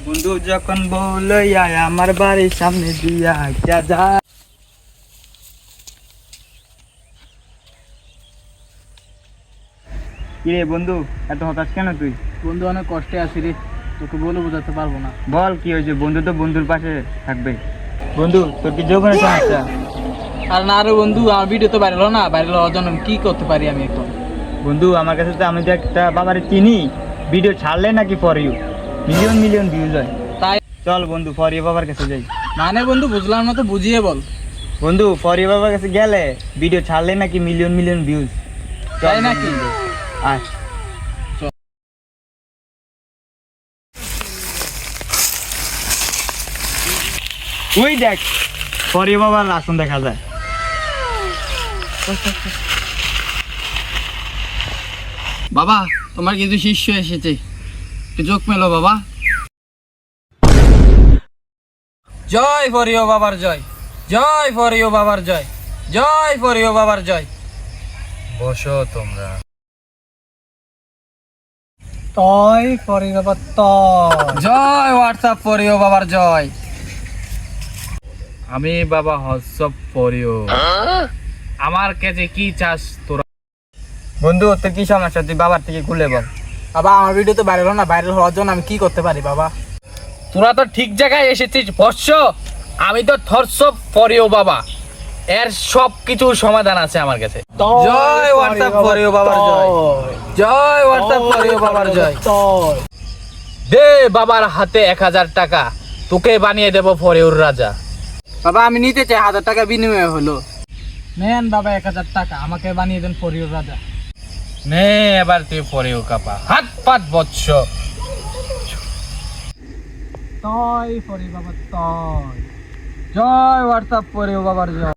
বন্ধু যখন বললো আমার বাড়ির সামনে দিয়া যা কিরে বন্ধু, এত হতাশ কেন তুই? বন্ধু অনেক কষ্টে আছি রে, তোকে বলে বোঝাতে পারবো না। বল কি হয়েছে? বন্ধু তো বন্ধুর পাশে থাকবে। বন্ধু তোর কি যৌবনের সমস্যা? আর না রে বন্ধু, আমার ভিডিও তো ভাইরাল না, ভাইরাল হওয়ার জন্য কি করতে পারি আমি এখন? বন্ধু আমার কাছে তো, আমি তো একটা বাবারে চিনি, ভিডিও ছাড়লে নাকি for you million million views হয়। তাই চল বন্ধু ফর ইউ বাবার কাছে যাই। মানে বন্ধু বুঝলাম না তো, বুঝিয়ে বল। বন্ধু ফর ইউ বাবার কাছে গেলে ভিডিও ছাড়লে নাকি মিলিয়ন মিলিয়ন ভিউজ। তাই নাকি? আয়। ওই দেখ ফর ইউ বাবার আসন দেখা যায়। বাবা, তোমার কিছু শিষ্য এসেছে, একটু চোখ মেলো বাবা। জয় ফরিও বাবার জয়, জয় ফরিও বাবার জয়, জয় ফরিও বাবার জয়। বসো তোমরা। তয় ফরিও বাবার তয়। জয় হোয়াটসঅ্যাপ ফরিও বাবার জয়। আমি বাবা হোয়াটসঅ্যাপ ফরিও। আমার কাছে কি চাস তোরা? বন্ধু তোর কি সমস্যা, তুই বাবার থেকে খুলে বল। বাবা আমার ভিডিও তো ভাইরাল না, ভাইরাল হওয়ার জন্য আমি কি করতে পারি বাবা? তোরা তো ঠিক জায়গায় এসেছিস বৎস। আমি তো হোয়াটসঅ্যাপ ফরিও বাবা, এর সব কিছুর সমাধান আছে আমার কাছে। জয় হোয়াটসঅ্যাপ ফরিও বাবার জয়, জয় হোয়াটসঅ্যাপ ফরিও বাবার জয়। দে বাবার হাতে 1000 টাকা, তোকে বানিয়ে দেব ফরিওর রাজা। বাবা আমি নিতে চাই, 1000 টাকা বিনিময়ে হলো। নেন বাবা 1000 টাকা, আমাকে বানিয়ে দেন ফরিওর রাজা। নে এবার তুই ফরিও কাপা, হাত পাত বৎস। তয় ফরিও বাবার তয়, জয় হোয়াটসঅ্যাপ ফরিও বাবার জয়।